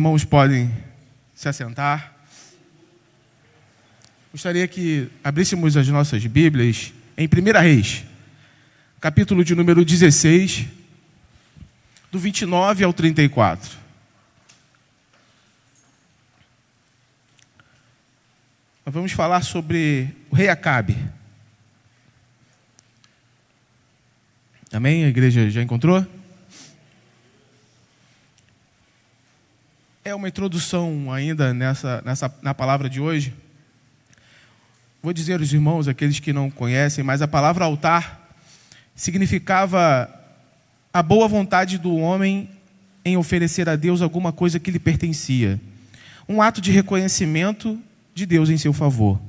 irmãos podem se assentar. Gostaria que abríssemos as nossas Bíblias em 1 Reis, capítulo de número 16, do 29 ao 34. Nós vamos falar sobre o rei Acabe. Amém? A igreja já encontrou? É uma introdução ainda na palavra de hoje. Vou dizer aos irmãos, aqueles que não conhecem, mas a palavra altar significava a boa vontade do homem em oferecer a Deus alguma coisa que lhe pertencia. Um ato de reconhecimento de Deus em seu favor.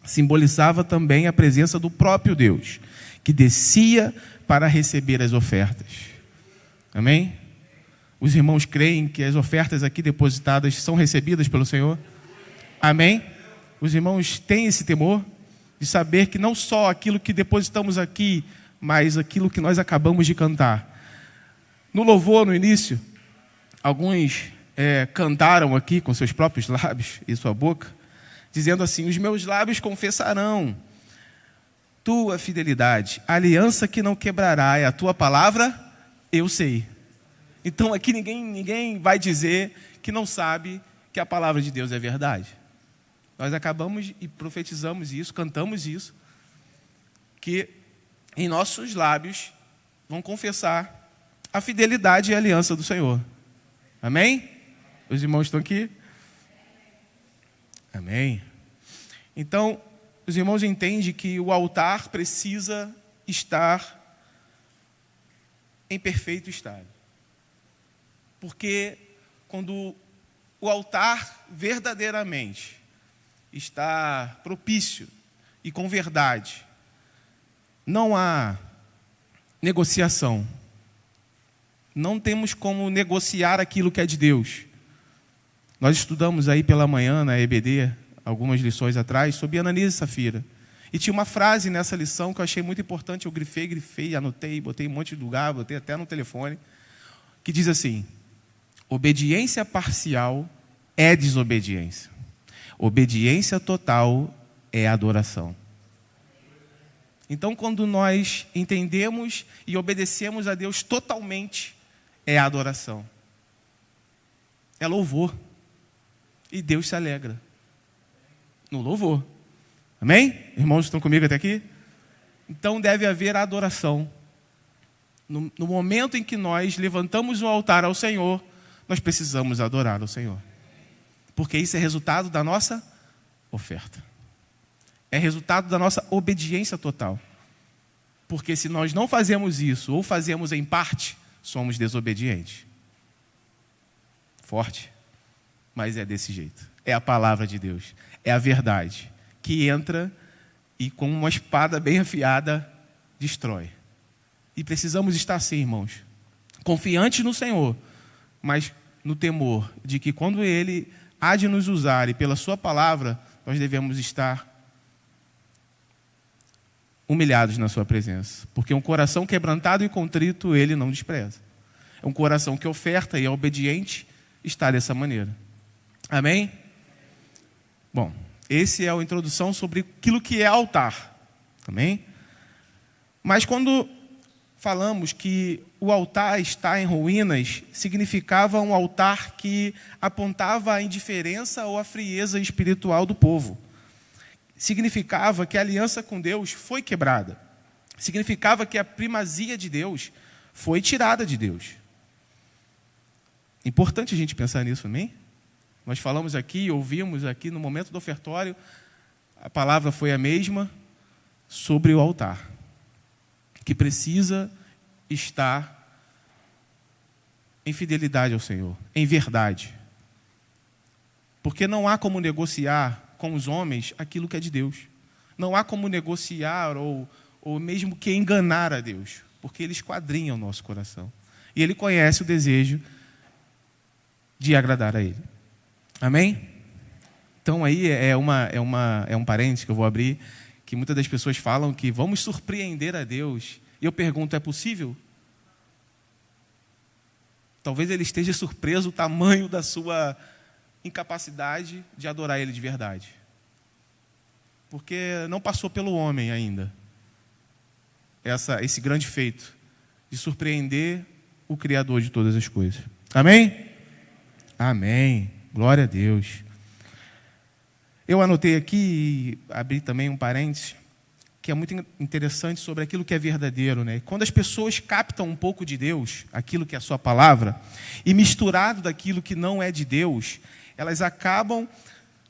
Simbolizava também a presença do próprio Deus, que descia para receber as ofertas. Amém? Os irmãos creem que as ofertas aqui depositadas são recebidas pelo Senhor? Amém? Os irmãos têm esse temor de saber que não só aquilo que depositamos aqui, mas aquilo que nós acabamos de cantar. No louvor, no início, alguns cantaram aqui com seus próprios lábios e sua boca, dizendo assim: os meus lábios confessarão tua fidelidade, a aliança que não quebrará, é a tua palavra, eu sei. Então aqui ninguém vai dizer que não sabe que a palavra de Deus é verdade. Nós acabamos e profetizamos isso, cantamos isso, que em nossos lábios vão confessar a fidelidade e a aliança do Senhor. Amém? Os irmãos estão aqui? Amém. Então, os irmãos entendem que o altar precisa estar em perfeito estado. Porque quando o altar verdadeiramente está propício e com verdade, não há negociação. Não temos como negociar aquilo que é de Deus. Nós estudamos aí pela manhã na EBD, algumas lições atrás, sobre Ananias e Safira. E tinha uma frase nessa lição que eu achei muito importante, eu grifei, anotei, botei um monte de lugar, botei até no telefone, que diz assim: obediência parcial é desobediência. Obediência total é adoração. Então, quando nós entendemos e obedecemos a Deus totalmente, é adoração. É louvor. E Deus se alegra no louvor. Amém? Irmãos, estão comigo até aqui? Então deve haver adoração. No momento em que nós levantamos o altar ao Senhor, nós precisamos adorar ao Senhor. Porque isso é resultado da nossa oferta. É resultado da nossa obediência total. Porque se nós não fazemos isso, ou fazemos em parte, somos desobedientes. Forte. Mas é desse jeito. É a palavra de Deus. É a verdade. Que entra e com uma espada bem afiada, destrói. E precisamos estar assim, irmãos. Confiantes no Senhor, mas no temor de que quando Ele há de nos usar e pela sua palavra, nós devemos estar humilhados na sua presença. Porque um coração quebrantado e contrito, Ele não despreza. É um coração que oferta e é obediente, está dessa maneira. Amém? Bom, esse é a introdução sobre aquilo que é altar. Amém? Mas quando falamos que o altar está em ruínas, significava um altar que apontava a indiferença ou a frieza espiritual do povo. Significava que a aliança com Deus foi quebrada. Significava que a primazia de Deus foi tirada de Deus. Importante a gente pensar nisso, amém? Nós falamos aqui, ouvimos aqui no momento do ofertório, a palavra foi a mesma sobre o altar, que precisa estar em fidelidade ao Senhor, em verdade. Porque não há como negociar com os homens aquilo que é de Deus. Não há como negociar ou mesmo que enganar a Deus, porque Ele esquadrinha o nosso coração. E Ele conhece o desejo de agradar a Ele. Amém? Então aí é um parênteses que eu vou abrir, que muitas das pessoas falam que vamos surpreender a Deus. E eu pergunto, é possível? Talvez ele esteja surpreso o tamanho da sua incapacidade de adorar ele de verdade. Porque não passou pelo homem ainda esse grande feito de surpreender o Criador de todas as coisas. Amém? Amém. Glória a Deus. Eu anotei aqui, e abri também um parênteses, que é muito interessante sobre aquilo que é verdadeiro, né? Quando as pessoas captam um pouco de Deus, aquilo que é a sua palavra, e misturado daquilo que não é de Deus, elas acabam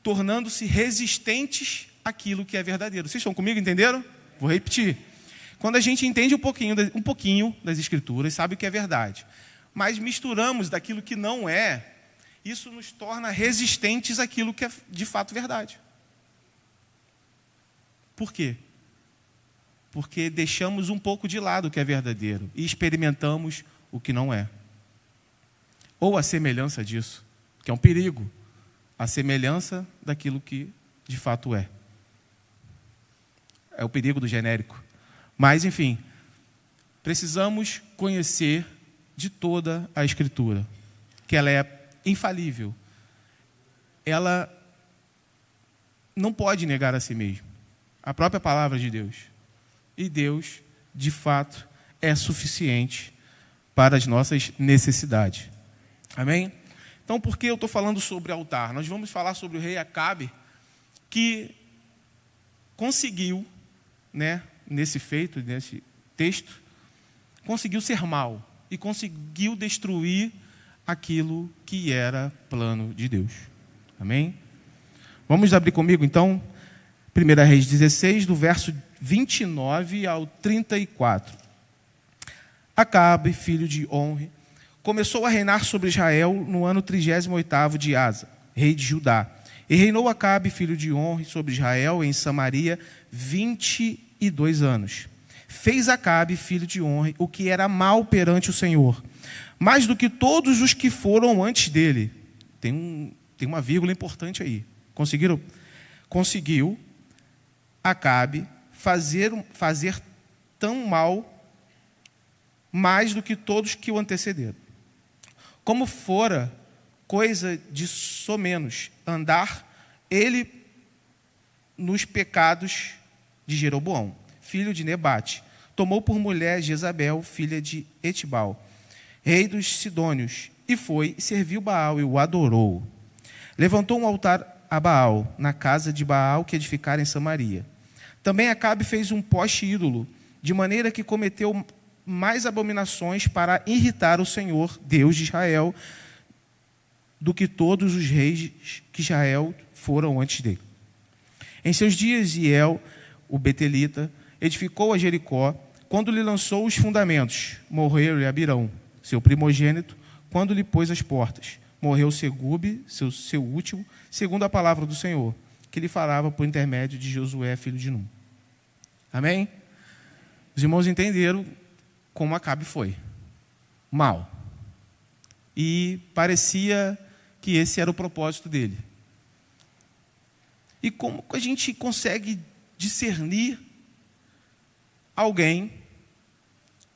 tornando-se resistentes àquilo que é verdadeiro. Vocês estão comigo, entenderam? Vou repetir. Quando a gente entende um pouquinho das Escrituras, sabe o que é verdade, mas misturamos daquilo que não é, isso nos torna resistentes àquilo que é de fato verdade. Por quê? Porque deixamos um pouco de lado o que é verdadeiro e experimentamos o que não é. Ou a semelhança disso, que é um perigo, a semelhança daquilo que de fato é. É o perigo do genérico. Mas, enfim, precisamos conhecer de toda a Escritura, que ela é infalível. Ela não pode negar a si mesma. A própria palavra de Deus. E Deus, de fato, é suficiente para as nossas necessidades. Amém? Então, por que eu estou falando sobre altar? Nós vamos falar sobre o rei Acabe, que conseguiu, né, nesse texto, conseguiu ser mau e conseguiu destruir aquilo que era plano de Deus. Amém? Vamos abrir comigo, então, 1 Reis 16, do verso 29 ao 34. Acabe, filho de Onre, começou a reinar sobre Israel no ano 38º de Asa, rei de Judá. E reinou Acabe, filho de Onre, sobre Israel em Samaria 22 anos. Fez Acabe, filho de Onre, o que era mal perante o Senhor, mais do que todos os que foram antes dele. Tem uma vírgula importante aí. Conseguiram? Conseguiu Acabe fazer tão mal, mais do que todos que o antecederam. Como fora coisa de somenos andar ele nos pecados de Jeroboão, filho de Nebate. Tomou por mulher Jezabel, filha de Etibal, rei dos Sidônios, e foi e serviu Baal e o adorou. Levantou um altar a Baal, na casa de Baal que edificara em Samaria. Também Acabe fez um poste ídolo, de maneira que cometeu mais abominações para irritar o Senhor, Deus de Israel, do que todos os reis que Israel foram antes dele. Em seus dias, Hiel, o betelita, edificou a Jericó, quando lhe lançou os fundamentos. Morreu Abirão, seu primogênito, quando lhe pôs as portas. Morreu Segube, seu último, segundo a palavra do Senhor, que lhe falava por intermédio de Josué, filho de Num. Amém? Os irmãos entenderam como Acabe foi. Mal. E parecia que esse era o propósito dele. E como a gente consegue discernir alguém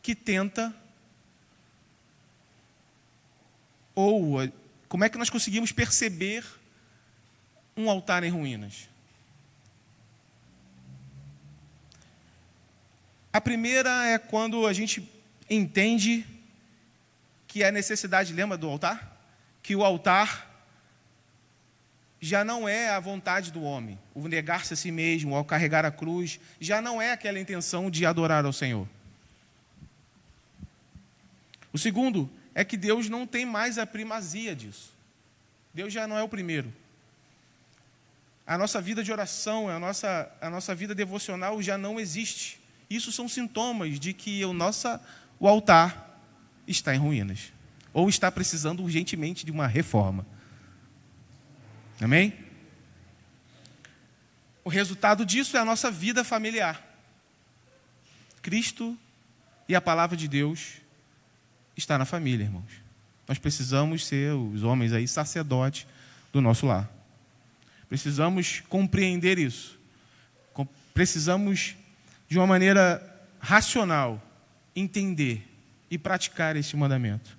que tenta, ou como é que nós conseguimos perceber um altar em ruínas? A primeira é quando a gente entende que a necessidade, lembra do altar? Que o altar já não é a vontade do homem. O negar-se a si mesmo, ao carregar a cruz, já não é aquela intenção de adorar ao Senhor. O segundo é que Deus não tem mais a primazia disso. Deus já não é o primeiro. A nossa vida de oração, a nossa vida devocional já não existe. Isso são sintomas de que o altar está em ruínas. Ou está precisando urgentemente de uma reforma. Amém? O resultado disso é a nossa vida familiar. Cristo e a palavra de Deus está na família, irmãos. Nós precisamos ser os homens aí sacerdotes do nosso lar. Precisamos compreender isso. Precisamos, de uma maneira racional, entender e praticar esse mandamento.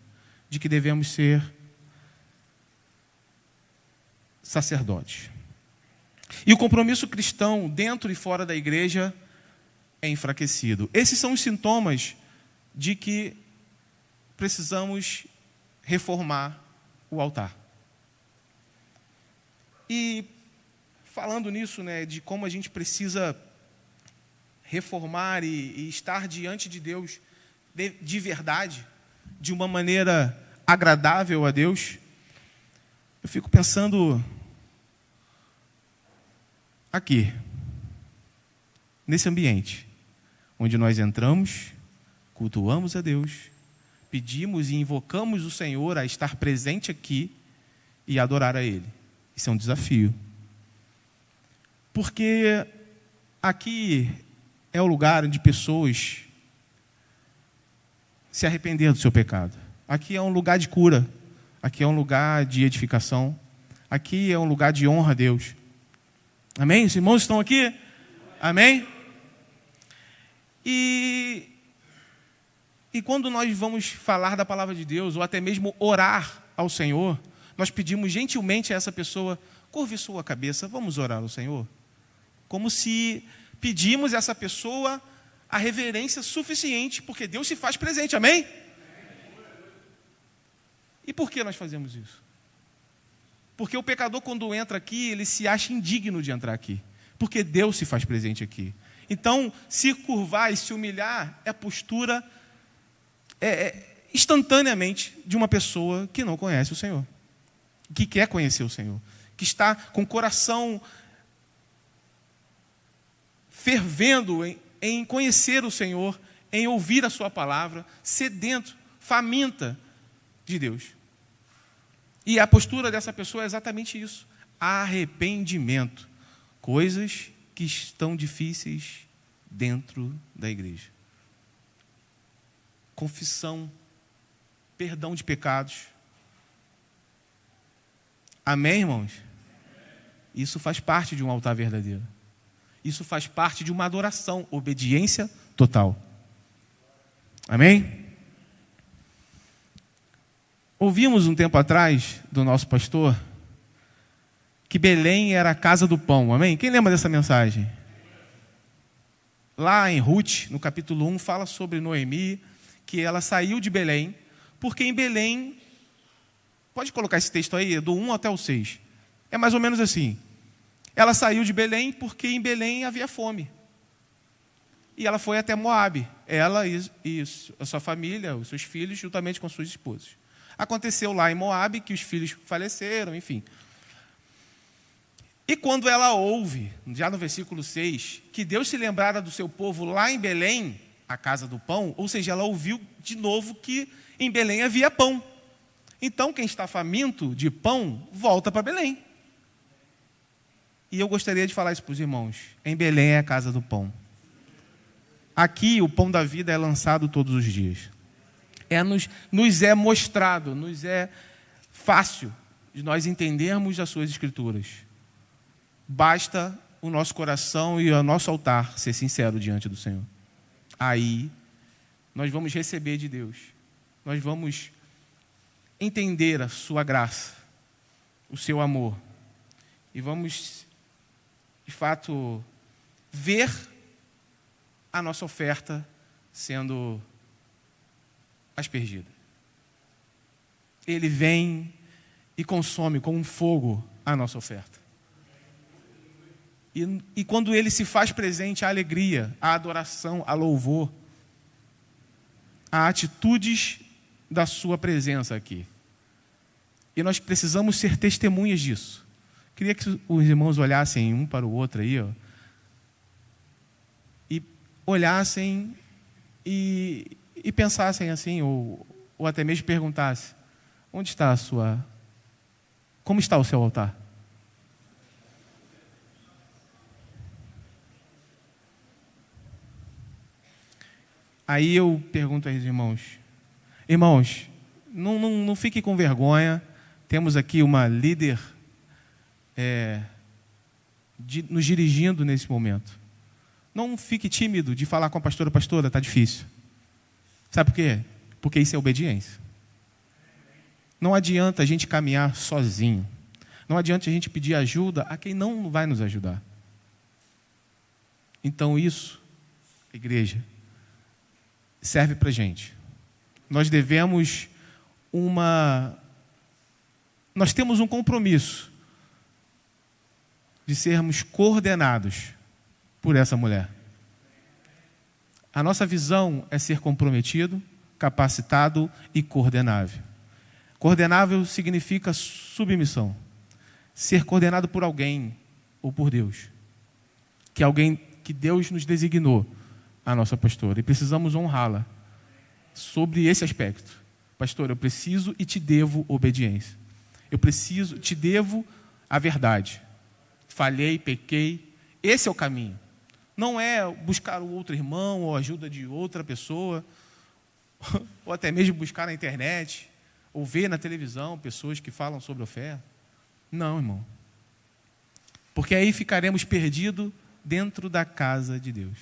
de que devemos ser sacerdotes. E o compromisso cristão dentro e fora da igreja é enfraquecido. Esses são os sintomas de que precisamos reformar o altar. E falando nisso, né, de como a gente precisa reformar e estar diante de Deus de verdade, de uma maneira agradável a Deus, eu fico pensando aqui, nesse ambiente, onde nós entramos, cultuamos a Deus, pedimos e invocamos o Senhor a estar presente aqui e adorar a Ele. Isso é um desafio. Porque aqui é o lugar onde pessoas se arrependeram do seu pecado. Aqui é um lugar de cura. Aqui é um lugar de edificação. Aqui é um lugar de honra a Deus. Amém? Os irmãos estão aqui? Amém? E quando nós vamos falar da palavra de Deus, ou até mesmo orar ao Senhor, nós pedimos gentilmente a essa pessoa, curve sua cabeça, vamos orar ao Senhor. Como se pedimos a essa pessoa a reverência suficiente, porque Deus se faz presente, amém? E por que nós fazemos isso? Porque o pecador, quando entra aqui, ele se acha indigno de entrar aqui, porque Deus se faz presente aqui. Então, se curvar e se humilhar é postura instantaneamente de uma pessoa que não conhece o Senhor, que quer conhecer o Senhor, que está com o coração fervendo em conhecer o Senhor, em ouvir a sua palavra, sedento, faminta de Deus. E a postura dessa pessoa é exatamente isso: arrependimento. Coisas que estão difíceis dentro da igreja. Confissão, perdão de pecados. Amém, irmãos? Isso faz parte de um altar verdadeiro. Isso faz parte de uma adoração, obediência total. Amém? Ouvimos um tempo atrás do nosso pastor que Belém era a casa do pão. Amém? Quem lembra dessa mensagem? Lá em Ruth, no capítulo 1, fala sobre Noemi, que ela saiu de Belém, porque em Belém, pode colocar esse texto aí, do 1 até o 6. É mais ou menos assim. Ela saiu de Belém porque em Belém havia fome. E ela foi até Moabe, ela e a sua família, os seus filhos, juntamente com suas esposas. Aconteceu lá em Moabe que os filhos faleceram, enfim. E quando ela ouve, já no versículo 6, que Deus se lembrara do seu povo lá em Belém, a casa do pão, ou seja, ela ouviu de novo que em Belém havia pão. Então, quem está faminto de pão, volta para Belém. E eu gostaria de falar isso para os irmãos. Em Belém é a casa do pão. Aqui o pão da vida é lançado todos os dias. Nos é mostrado, nos é fácil de nós entendermos as suas escrituras. Basta o nosso coração e o nosso altar ser sincero diante do Senhor. Aí nós vamos receber de Deus. Nós vamos entender a sua graça, o seu amor. E vamos, de fato, ver a nossa oferta sendo aspergida. Ele vem e consome com um fogo a nossa oferta. E quando Ele se faz presente, a alegria, a adoração, a louvor, há atitudes da sua presença aqui. E nós precisamos ser testemunhas disso. Queria que os irmãos olhassem um para o outro aí, ó, e olhassem e pensassem assim, ou até mesmo perguntassem: onde está a sua... Como está o seu altar? Aí eu pergunto aos irmãos: irmãos, não fiquem com vergonha, temos aqui uma líder nos dirigindo nesse momento. Não fique tímido de falar com a pastora: pastora, está difícil. Sabe por quê? Porque isso é obediência. Não adianta a gente caminhar sozinho. Não adianta a gente pedir ajuda a quem não vai nos ajudar. Então isso, igreja, serve para a gente. Nós temos um compromisso de sermos coordenados por essa mulher. A nossa visão é ser comprometido, capacitado e coordenável. Coordenável significa submissão. Ser coordenado por alguém ou por Deus. Que Deus nos designou a nossa pastora. E precisamos honrá-la sobre esse aspecto. Pastor, eu preciso e te devo obediência. Te devo a verdade. Falhei, pequei. Esse é o caminho. Não é buscar o outro irmão ou ajuda de outra pessoa, ou até mesmo buscar na internet, ou ver na televisão pessoas que falam sobre oferta. Não, irmão. Porque aí ficaremos perdidos dentro da casa de Deus.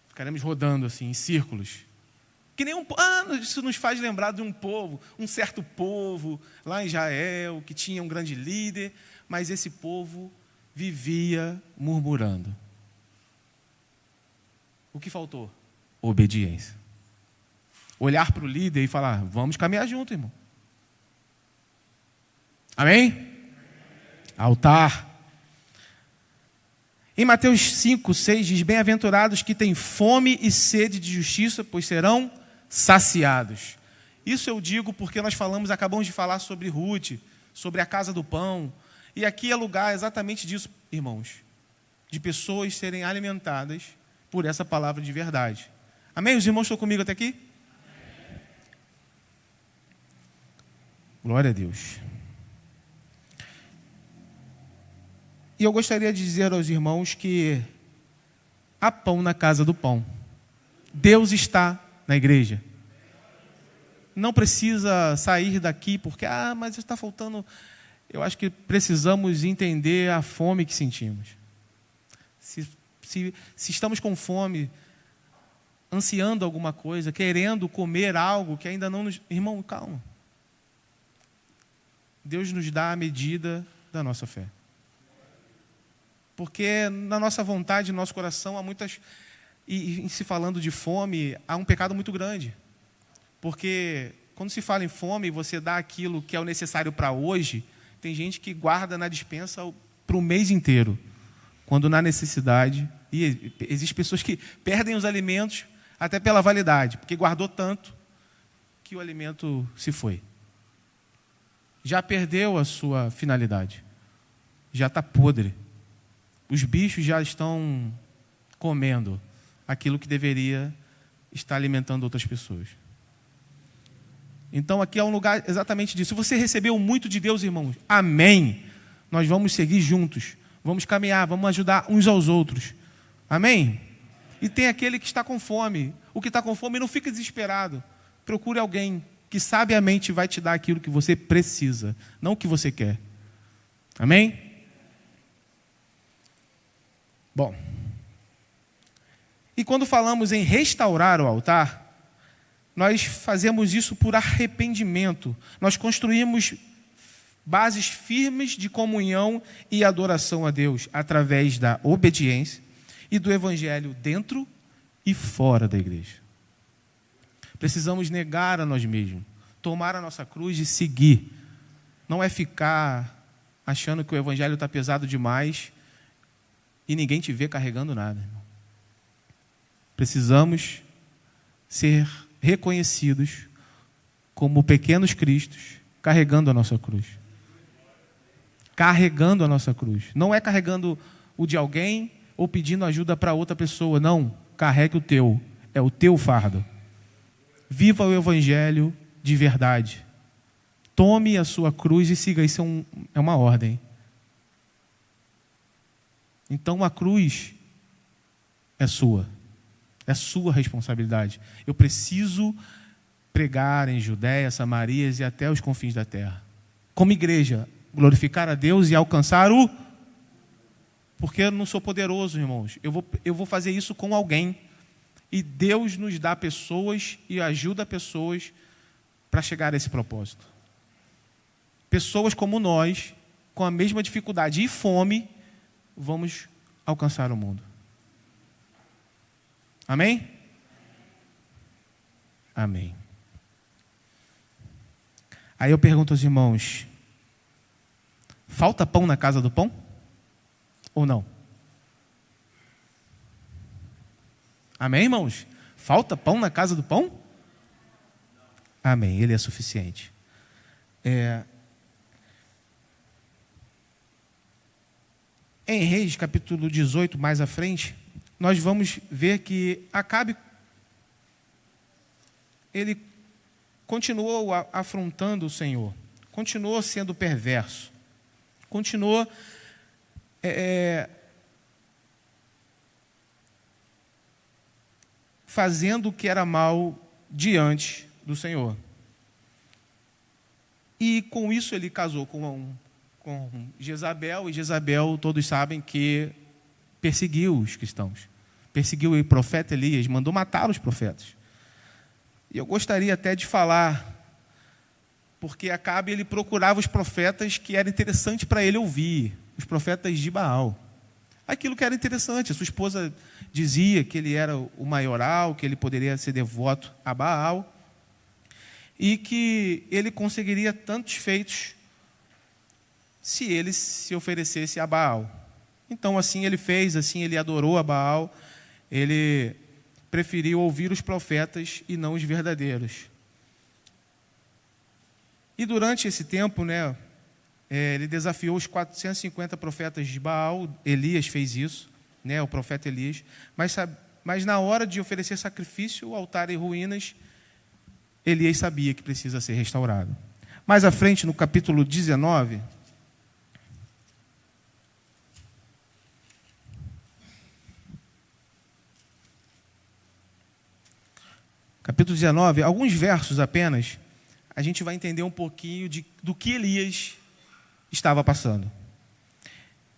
Ficaremos rodando assim, em círculos. Que nem isso nos faz lembrar de um povo, um certo povo, lá em Israel, que tinha um grande líder, mas esse povo vivia murmurando. O que faltou? Obediência. Olhar para o líder e falar, vamos caminhar junto, irmão. Amém? Altar. Em Mateus 5, 6 diz, bem-aventurados que têm fome e sede de justiça, pois serão saciados. Isso eu digo porque nós acabamos de falar sobre Ruth, sobre a casa do pão. E aqui é lugar exatamente disso, irmãos. De pessoas serem alimentadas por essa palavra de verdade. Amém? Os irmãos estão comigo até aqui? Glória a Deus. E eu gostaria de dizer aos irmãos que há pão na casa do pão. Deus está na igreja. Não precisa sair daqui porque, mas está faltando. Eu acho que precisamos entender a fome que sentimos. Se estamos com fome, ansiando alguma coisa, querendo comer algo que ainda não nos... Irmão, calma. Deus nos dá a medida da nossa fé. Porque na nossa vontade, no nosso coração, há muitas... E em se falando de fome, há um pecado muito grande. Porque quando se fala em fome, você dá aquilo que é o necessário para hoje, tem gente que guarda na despensa para o mês inteiro. Quando na necessidade... E existem pessoas que perdem os alimentos até pela validade, porque guardou tanto que o alimento se foi. Já perdeu a sua finalidade. Já está podre. Os bichos já estão comendo aquilo que deveria estar alimentando outras pessoas. Então aqui é um lugar exatamente disso. Se você recebeu muito de Deus, irmãos, amém. Nós vamos seguir juntos. Vamos caminhar, vamos ajudar uns aos outros. Amém? E tem aquele que está com fome. O que está com fome não fica desesperado. Procure alguém que sabiamente vai te dar aquilo que você precisa, não o que você quer. Amém? Bom. E quando falamos em restaurar o altar, nós fazemos isso por arrependimento. Nós construímos bases firmes de comunhão e adoração a Deus através da obediência e do evangelho dentro e fora da igreja. Precisamos negar a nós mesmos, tomar a nossa cruz e seguir. Não é ficar achando que o evangelho está pesado demais e ninguém te vê carregando nada, irmão. Precisamos ser reconhecidos como pequenos cristos carregando a nossa cruz. Carregando a nossa cruz. Não é carregando o de alguém ou pedindo ajuda para outra pessoa. Não, carregue o teu. É o teu fardo. Viva o evangelho de verdade. Tome a sua cruz e siga. Isso é uma ordem. Então a cruz é sua. É sua responsabilidade. Eu preciso pregar em Judéia, Samaria e até os confins da terra. Como igreja, glorificar a Deus e alcançar o... Porque eu não sou poderoso, irmãos. Eu vou fazer isso com alguém. E Deus nos dá pessoas e ajuda pessoas para chegar a esse propósito. Pessoas como nós, com a mesma dificuldade e fome, vamos alcançar o mundo. Amém? Amém. Aí eu pergunto aos irmãos, falta pão na casa do pão? Ou não? Amém, irmãos? Falta pão na casa do pão? Amém, ele é suficiente. Em Reis, capítulo 18, mais à frente, nós vamos ver que Acabe, ele continuou afrontando o Senhor, continuou sendo perverso, continuou fazendo o que era mal diante do Senhor. E com isso ele casou com Jezabel, e Jezabel, todos sabem que perseguiu os cristãos, perseguiu o profeta Elias, mandou matar os profetas. E eu gostaria até de falar, porque Acabe ele procurava os profetas que era interessante para ele ouvir, os profetas de Baal. Aquilo que era interessante, a sua esposa dizia que ele era o maioral, que ele poderia ser devoto a Baal, e que ele conseguiria tantos feitos se ele se oferecesse a Baal. Então assim ele fez, assim ele adorou a Baal, ele preferiu ouvir os profetas e não os verdadeiros. E durante esse tempo, ele desafiou os 450 profetas de Baal. Elias fez isso, o profeta Elias. Mas na hora de oferecer sacrifício, o altar em ruínas, Elias sabia que precisa ser restaurado. Mais à frente, no capítulo 19... Capítulo 19, alguns versos apenas, a gente vai entender um pouquinho do que Elias estava passando.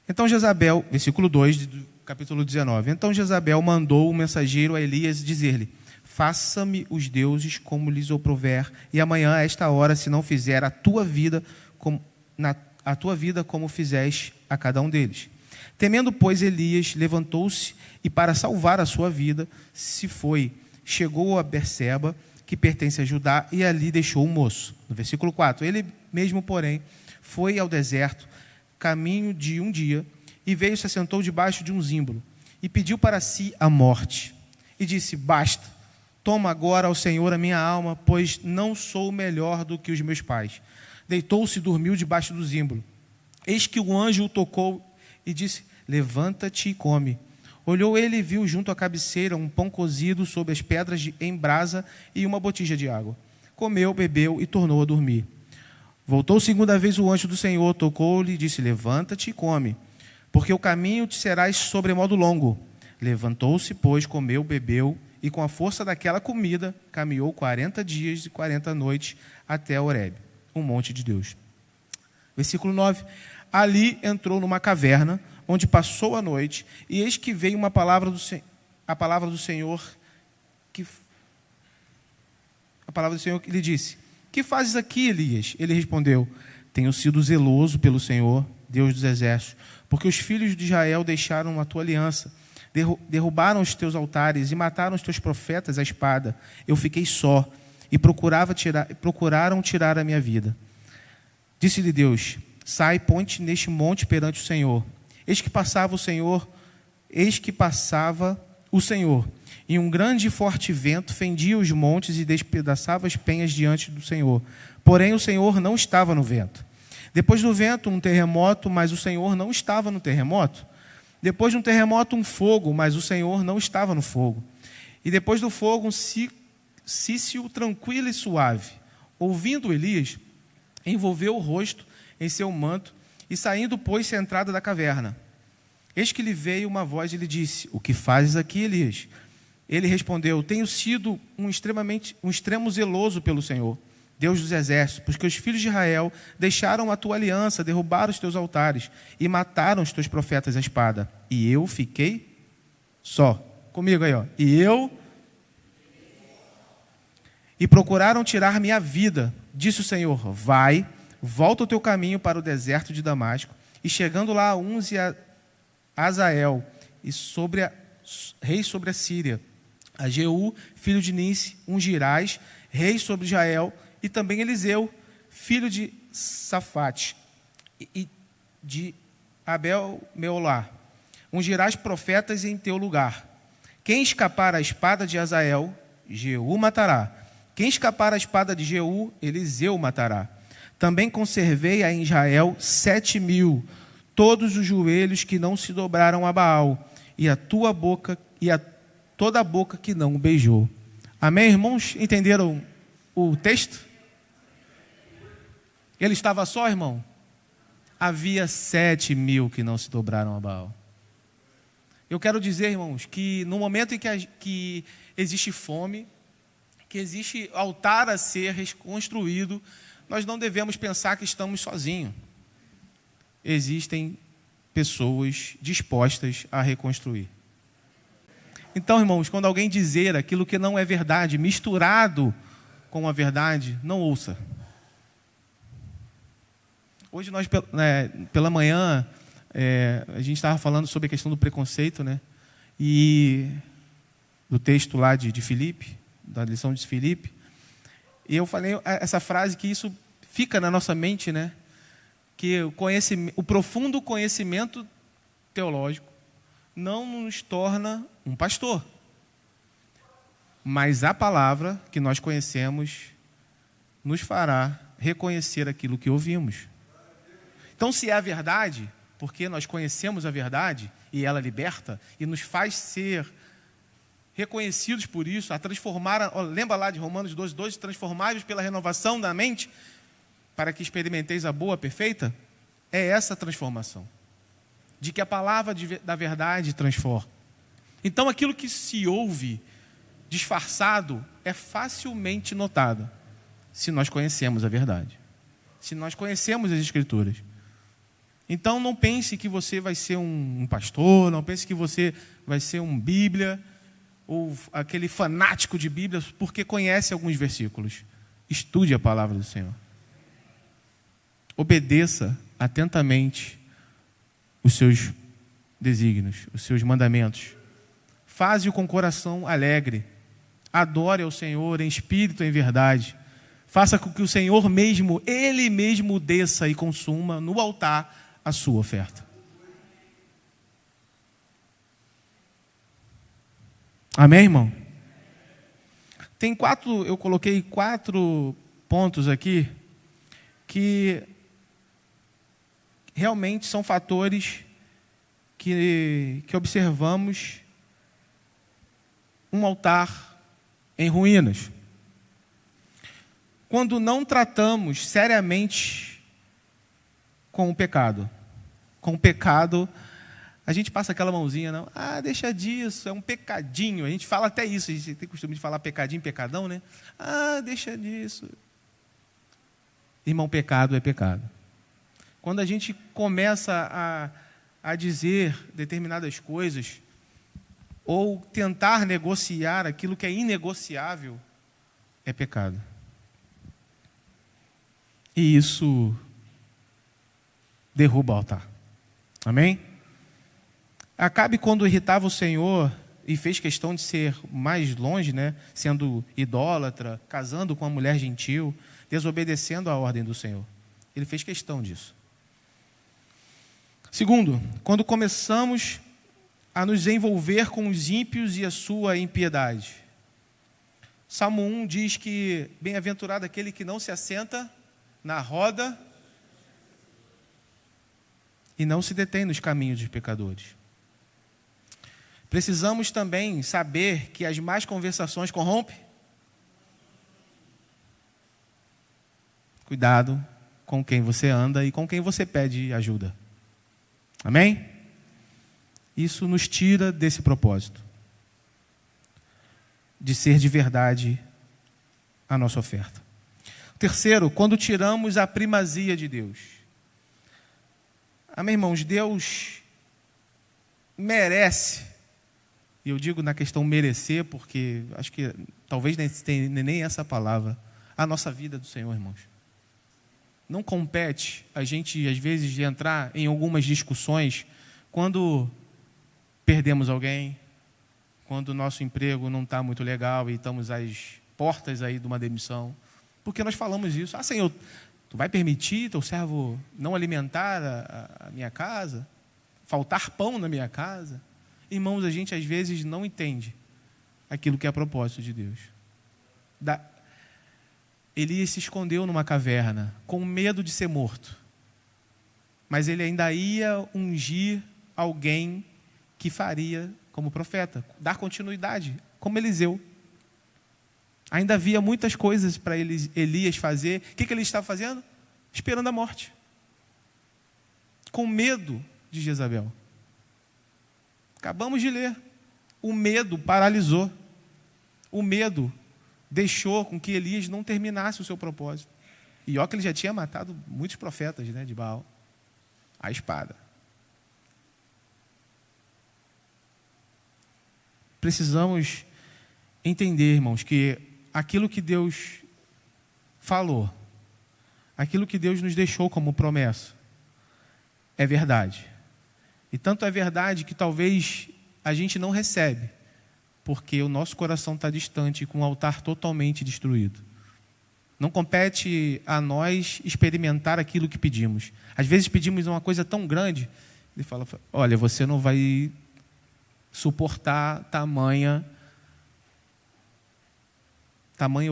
Então Jezabel, versículo 2 do capítulo 19, então Jezabel mandou um mensageiro a Elias dizer-lhe: faça-me os deuses como lhes oprover, e amanhã a esta hora, se não fizer a tua vida como fizeste a cada um deles. Temendo, pois, Elias levantou-se e, para salvar a sua vida, chegou a Berseba, que pertence a Judá, e ali deixou o moço. No versículo 4, ele mesmo, porém, foi ao deserto, caminho de um dia, e veio e se assentou debaixo de um símbolo, e pediu para si a morte. E disse: basta, toma agora ao Senhor a minha alma, pois não sou melhor do que os meus pais. Deitou-se e dormiu debaixo do símbolo. Eis que o anjo o tocou e disse: levanta-te e come. Olhou ele e viu junto à cabeceira um pão cozido sobre as pedras em brasa e uma botija de água. Comeu, bebeu e tornou a dormir. Voltou segunda vez o anjo do Senhor, tocou-lhe e disse: levanta-te e come, porque o caminho te serás sobremodo longo. Levantou-se, pois, comeu, bebeu, e com a força daquela comida, caminhou 40 dias e 40 noites até Horebe, um monte de Deus. Versículo 9. Ali entrou numa caverna, onde passou a noite, e eis que veio a palavra do Senhor que lhe disse: que fazes aqui, Elias? Ele respondeu: tenho sido zeloso pelo Senhor, Deus dos exércitos, porque os filhos de Israel deixaram a tua aliança, derrubaram os teus altares e mataram os teus profetas à espada. Eu fiquei só e procuraram tirar a minha vida. Disse-lhe Deus: sai, ponte neste monte perante o Senhor. Eis que passava o Senhor, e um grande e forte vento fendia os montes e despedaçava as penhas diante do Senhor. Porém, o Senhor não estava no vento. Depois do vento, um terremoto, mas o Senhor não estava no terremoto. Depois de um terremoto, um fogo, mas o Senhor não estava no fogo. E depois do fogo, um cício tranquilo e suave. Ouvindo Elias, envolveu o rosto em seu manto, e saindo, pôs-se à entrada da caverna. Eis que lhe veio uma voz e lhe disse: o que fazes aqui, Elias? Ele respondeu: tenho sido um extremo zeloso pelo Senhor, Deus dos exércitos, porque os filhos de Israel deixaram a tua aliança, derrubaram os teus altares e mataram os teus profetas à espada. E eu fiquei só. Comigo aí, ó. e procuraram tirar minha vida. Disse o Senhor: vai, volta o teu caminho para o deserto de Damasco, e chegando lá unge a Azael, rei sobre a Síria, a Jeú, filho de Nice, ungirás, rei sobre Israel, e também Eliseu, filho de Safate, e de Abel-Meolá. Ungirás profetas em teu lugar. Quem escapar à espada de Azael, Jeú matará. Quem escapar à espada de Jeú, Eliseu matará. Também conservei em Israel 7.000, todos os joelhos que não se dobraram a Baal, e a tua boca, toda a boca que não o beijou. Amém, irmãos? Entenderam o texto? Ele estava só, irmão? Havia 7.000 que não se dobraram a Baal. Eu quero dizer, irmãos, que no momento em que existe fome, que existe altar a ser reconstruído, nós não devemos pensar que estamos sozinhos. Existem pessoas dispostas a reconstruir. Então, irmãos, quando alguém dizer aquilo que não é verdade, misturado com a verdade, não ouça. Hoje nós, pela manhã, a gente estava falando sobre a questão do preconceito, né? E do texto lá de Filipe, da lição de Filipe. E eu falei essa frase que isso fica na nossa mente, né? Que o profundo conhecimento teológico não nos torna um pastor. Mas a palavra que nós conhecemos nos fará reconhecer aquilo que ouvimos. Então, se é a verdade, porque nós conhecemos a verdade e ela liberta e nos faz ser reconhecidos por isso, a transformar, lembra lá de Romanos 12:12, transformáveis pela renovação da mente, para que experimenteis a boa, perfeita, é essa transformação, de que a palavra da verdade transforma. Então, aquilo que se ouve disfarçado é facilmente notado, se nós conhecemos a verdade, se nós conhecemos as Escrituras. Então, não pense que você vai ser um pastor, não pense que você vai ser um Bíblia, ou aquele fanático de Bíblia, porque conhece alguns versículos. Estude a palavra do Senhor. Obedeça atentamente os seus desígnios, os seus mandamentos. Faze-o com coração alegre. Adore ao Senhor em espírito e em verdade. Faça com que o Senhor mesmo, Ele mesmo desça e consuma no altar a sua oferta. Amém, irmão? Eu coloquei 4 pontos aqui que realmente são fatores que observamos um altar em ruínas. Quando não tratamos seriamente com o pecado. Com o pecado, a gente passa aquela mãozinha, não? Ah, deixa disso, é um pecadinho. A gente fala até isso, a gente tem costume de falar pecadinho, pecadão, né? Ah, deixa disso. Irmão, pecado é pecado. Quando a gente começa a dizer determinadas coisas, ou tentar negociar aquilo que é inegociável, é pecado. E isso derruba o altar. Amém? Acabe, quando irritava o Senhor e fez questão de ser mais longe, né, sendo idólatra, casando com uma mulher gentil, desobedecendo a ordem do Senhor. Ele fez questão disso. Segundo, quando começamos a nos envolver com os ímpios e a sua impiedade. Salmo 1 diz que bem-aventurado aquele que não se assenta na roda e não se detém nos caminhos dos pecadores. Precisamos também saber que as más conversações corrompem. Cuidado com quem você anda e com quem você pede ajuda. Amém? Isso nos tira desse propósito de ser de verdade a nossa oferta. Terceiro, quando tiramos a primazia de Deus. Amém, irmãos? Deus merece, e E eu digo na questão merecer, porque acho que talvez nem tenha nem essa palavra. A nossa vida do Senhor, irmãos. Não compete a gente, às vezes, de entrar em algumas discussões quando perdemos alguém, quando o nosso emprego não está muito legal e estamos às portas aí de uma demissão. Porque nós falamos isso. Ah, Senhor, Tu vai permitir teu servo não alimentar a minha casa? Faltar pão na minha casa? Irmãos, a gente às vezes não entende aquilo que é a propósito de Deus. Elias se escondeu numa caverna, com medo de ser morto. Mas ele ainda ia ungir alguém que faria como profeta, dar continuidade, como Eliseu. Ainda havia muitas coisas para Elias fazer. O que ele estava fazendo? Esperando a morte. Com medo de Jezabel. Acabamos de ler. O medo paralisou. O medo deixou com que Elias não terminasse o seu propósito. E olha que ele já tinha matado muitos profetas, né, de Baal. A espada. Precisamos entender, irmãos, que aquilo que Deus falou, aquilo que Deus nos deixou como promessa, é verdade. E tanto é verdade que talvez a gente não recebe, porque o nosso coração está distante, com o altar totalmente destruído. Não compete a nós experimentar aquilo que pedimos. Às vezes pedimos uma coisa tão grande, ele fala, olha, você não vai suportar tamanho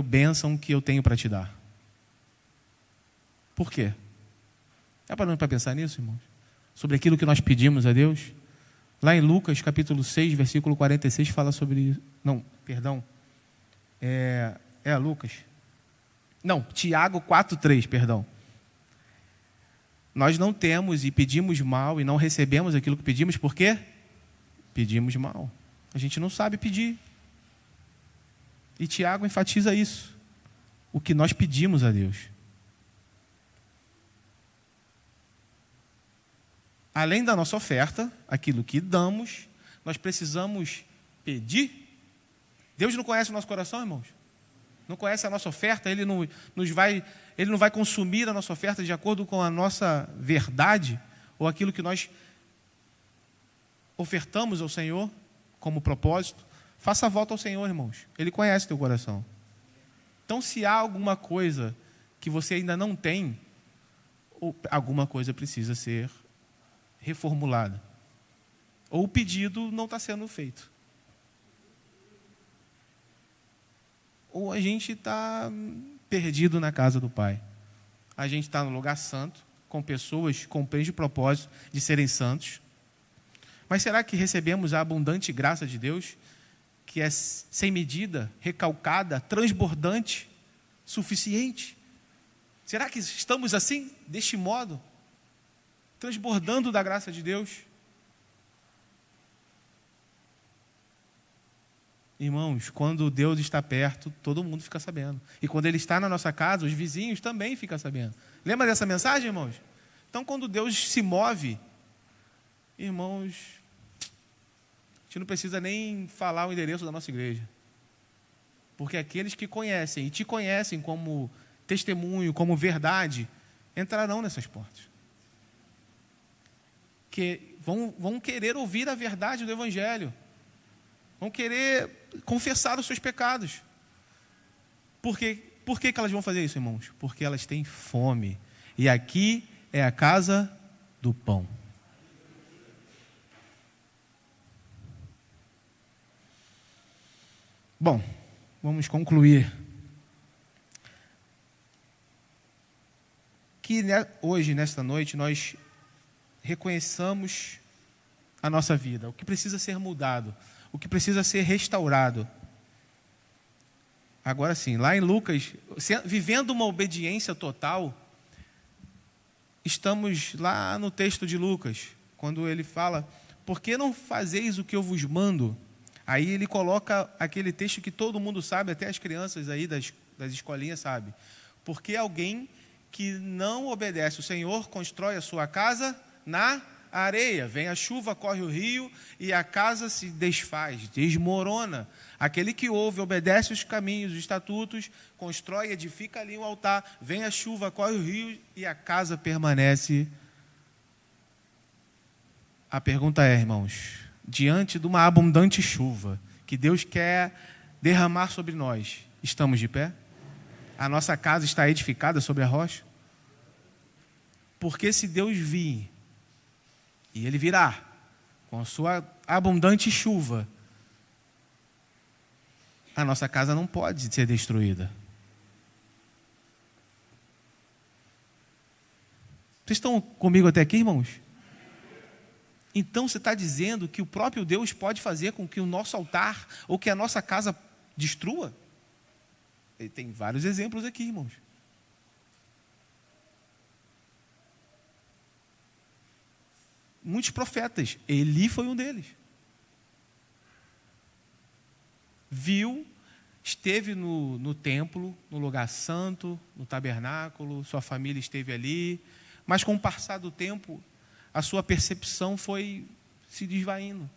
bênção que eu tenho para te dar. Por quê? É para pensar nisso, irmãos? Sobre aquilo que nós pedimos a Deus? Lá em Lucas, capítulo 6, versículo 46, fala sobre isso. Não, perdão. Lucas. Não, Tiago 4,3, perdão. Nós não temos e pedimos mal e não recebemos aquilo que pedimos, por quê? Pedimos mal. A gente não sabe pedir. E Tiago enfatiza isso. O que nós pedimos a Deus. Além da nossa oferta, aquilo que damos, nós precisamos pedir. Deus não conhece o nosso coração, irmãos? Não conhece a nossa oferta? Ele não vai consumir a nossa oferta de acordo com a nossa verdade, ou aquilo que nós ofertamos ao Senhor como propósito. Faça a volta ao Senhor, irmãos. Ele conhece teu coração. Então, se há alguma coisa que você ainda não tem, alguma coisa precisa ser reformulada. Ou o pedido não está sendo feito. Ou a gente está perdido na casa do Pai. A gente está no lugar santo, com pessoas com pleno de propósito de serem santos. Mas será que recebemos a abundante graça de Deus, que é sem medida, recalcada, transbordante, suficiente? Será que estamos assim, deste modo, transbordando da graça de Deus? Irmãos, quando Deus está perto, todo mundo fica sabendo. E quando Ele está na nossa casa, os vizinhos também ficam sabendo. Lembra dessa mensagem, irmãos? Então, quando Deus se move, irmãos, a gente não precisa nem falar o endereço da nossa igreja. Porque aqueles que conhecem e te conhecem como testemunho, como verdade, entrarão nessas portas. Que vão querer ouvir a verdade do Evangelho. Vão querer confessar os seus pecados. Por que elas vão fazer isso, irmãos? Porque elas têm fome. E aqui é a casa do pão. Bom, vamos concluir. Que hoje, nesta noite, nós reconheçamos a nossa vida, o que precisa ser mudado, o que precisa ser restaurado. Agora sim, lá em Lucas, vivendo uma obediência total, estamos lá no texto de Lucas, quando ele fala, por que não fazeis o que eu vos mando? Aí ele coloca aquele texto que todo mundo sabe, até as crianças aí das escolinhas sabem. Porque alguém que não obedece o Senhor constrói a sua casa na a areia, vem a chuva, corre o rio e a casa se desfaz, desmorona. Aquele que ouve, obedece os caminhos, os estatutos, constrói, edifica ali um altar, vem a chuva, corre o rio e a casa permanece. A pergunta é, irmãos, diante de uma abundante chuva que Deus quer derramar sobre nós, estamos de pé? A nossa casa está edificada sobre a rocha? Porque se Deus vir, e Ele virá, com a sua abundante chuva, a nossa casa não pode ser destruída. Vocês estão comigo até aqui, irmãos? Então você está dizendo que o próprio Deus pode fazer com que o nosso altar ou que a nossa casa destrua? Ele tem vários exemplos aqui, irmãos. Muitos profetas, Eli foi um deles. Viu, esteve no templo, no lugar santo, no tabernáculo, sua família esteve ali, mas com o passar do tempo, a sua percepção foi se desvaindo.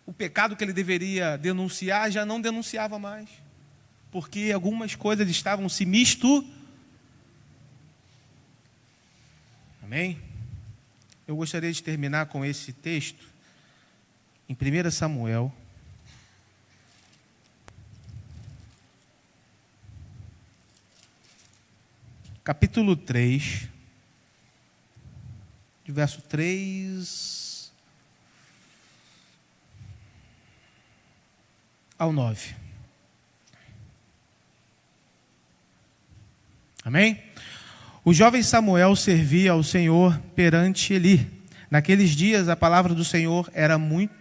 O pecado que ele deveria denunciar, já não denunciava mais, porque algumas coisas estavam se misturando. Amém? Eu gostaria de terminar com esse texto, em 1 Samuel, capítulo 3, de verso 3 ao 9. Amém? O jovem Samuel servia ao Senhor perante Eli. Naqueles dias a palavra do Senhor era muito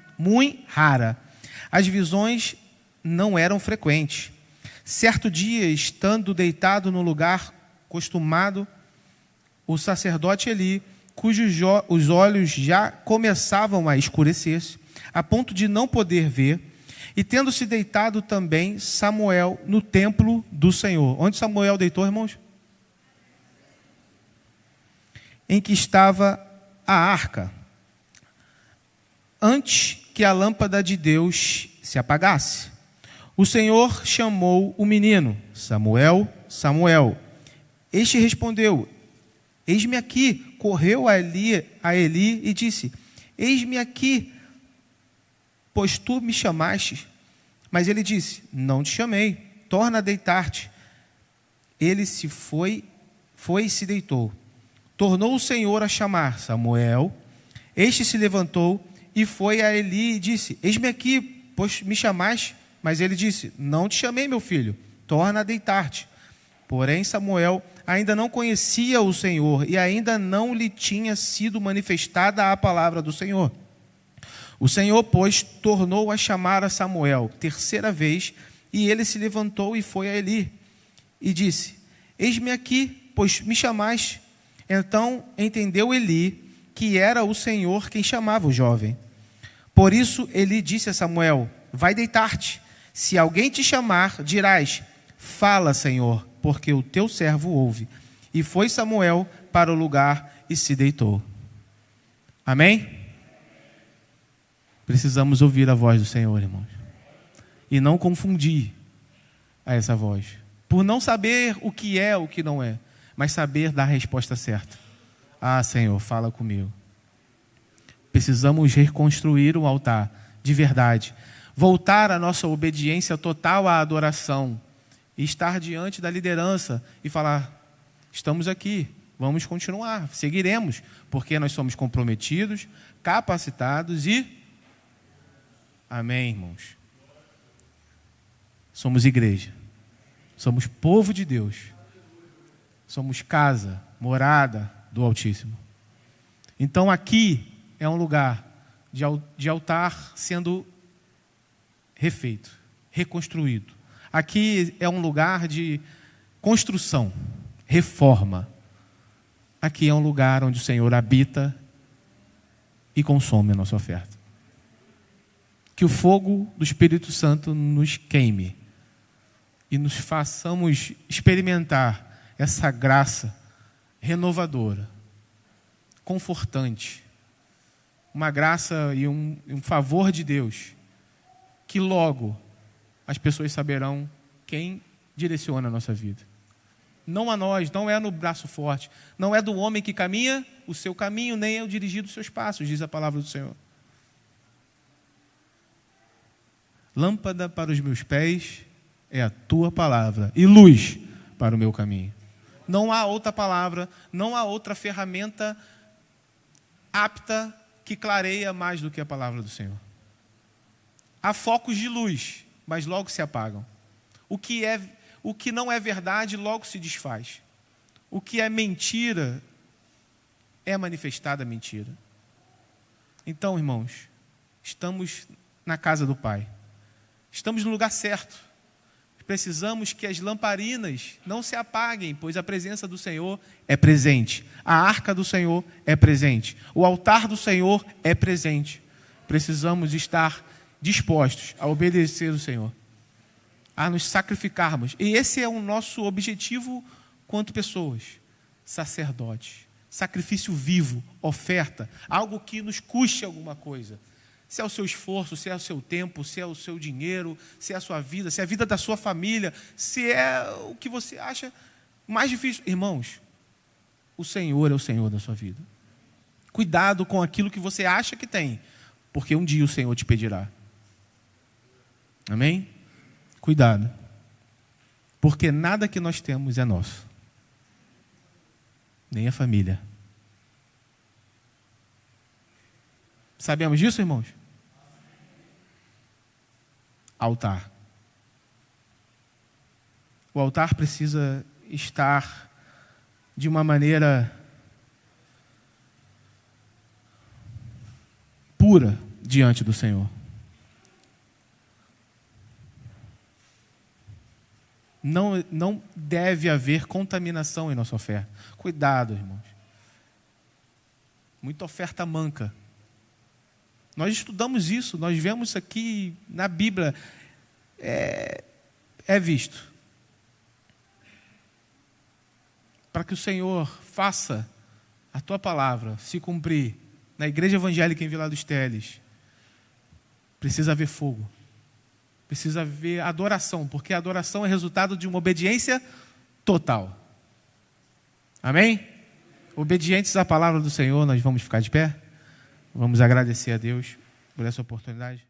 rara. As visões não eram frequentes. Certo dia, estando deitado no lugar costumado, o sacerdote Eli, cujos os olhos já começavam a escurecer-se, a ponto de não poder ver, e tendo se deitado também Samuel no templo do Senhor. Onde Samuel deitou, irmãos? Em que estava a arca, antes que a lâmpada de Deus se apagasse. O Senhor chamou o menino, Samuel, Samuel. Este respondeu, eis-me aqui. Correu a Eli e disse, eis-me aqui, pois tu me chamaste. Mas ele disse, não te chamei, torna a deitar-te. Ele se foi e se deitou. Tornou o Senhor a chamar Samuel. Este se levantou e foi a Eli e disse, eis-me aqui, pois me chamaste. Mas ele disse, não te chamei, meu filho, torna a deitar-te. Porém, Samuel ainda não conhecia o Senhor e ainda não lhe tinha sido manifestada a palavra do Senhor. O Senhor, pois, tornou a chamar a Samuel terceira vez, e ele se levantou e foi a Eli e disse, eis-me aqui, pois me chamaste. Então entendeu Eli que era o Senhor quem chamava o jovem. Por isso Eli disse a Samuel, vai deitar-te. Se alguém te chamar, dirás, fala, Senhor, porque o teu servo ouve. E foi Samuel para o lugar e se deitou. Amém? Precisamos ouvir a voz do Senhor, irmãos. E não confundir a essa voz. Por não saber o que é, o que não é. Mas saber dar a resposta certa. Ah, Senhor, fala comigo. Precisamos reconstruir o altar de verdade. Voltar à nossa obediência total à adoração. E estar diante da liderança e falar, estamos aqui, vamos continuar, seguiremos, porque nós somos comprometidos, capacitados e... Amém, irmãos? Somos igreja, somos povo de Deus, somos casa, morada do Altíssimo. Então aqui é um lugar de altar sendo refeito, reconstruído. Aqui é um lugar de construção, reforma. Aqui é um lugar onde o Senhor habita e consome a nossa oferta. Que o fogo do Espírito Santo nos queime e nos façamos experimentar essa graça renovadora, confortante, uma graça e um favor de Deus, que logo as pessoas saberão quem direciona a nossa vida. Não a nós, não é no braço forte, não é do homem que caminha o seu caminho, nem é o dirigido os seus passos, diz a palavra do Senhor. Lâmpada para os meus pés é a tua palavra e luz para o meu caminho. Não há outra palavra, não há outra ferramenta apta que clareia mais do que a palavra do Senhor. Há focos de luz, mas logo se apagam. O que não é verdade logo se desfaz. O que é mentira é manifestada mentira. Então, irmãos, estamos na casa do Pai. Estamos no lugar certo. Precisamos que as lamparinas não se apaguem, pois a presença do Senhor é presente. A arca do Senhor é presente. O altar do Senhor é presente. Precisamos estar dispostos a obedecer o Senhor, a nos sacrificarmos. E esse é o nosso objetivo quanto pessoas, sacerdotes. Sacrifício vivo, oferta, algo que nos custe alguma coisa. Se é o seu esforço, se é o seu tempo, se é o seu dinheiro, se é a sua vida, se é a vida da sua família, se é o que você acha mais difícil. Irmãos, o Senhor é o Senhor da sua vida. Cuidado com aquilo que você acha que tem, porque um dia o Senhor te pedirá. Amém? Cuidado. Porque nada que nós temos é nosso. Nem a família. Sabemos disso, irmãos? Altar. O altar precisa estar de uma maneira pura diante do Senhor. Não deve haver contaminação em nossa oferta. Cuidado, irmãos. Muita oferta manca. Nós estudamos isso, nós vemos isso aqui na Bíblia. É visto. Para que o Senhor faça a tua palavra se cumprir na igreja evangélica em Vila dos Teles, precisa haver fogo. Precisa haver adoração, porque a adoração é resultado de uma obediência total. Amém? Obedientes à palavra do Senhor, nós vamos ficar de pé? Vamos agradecer a Deus por essa oportunidade.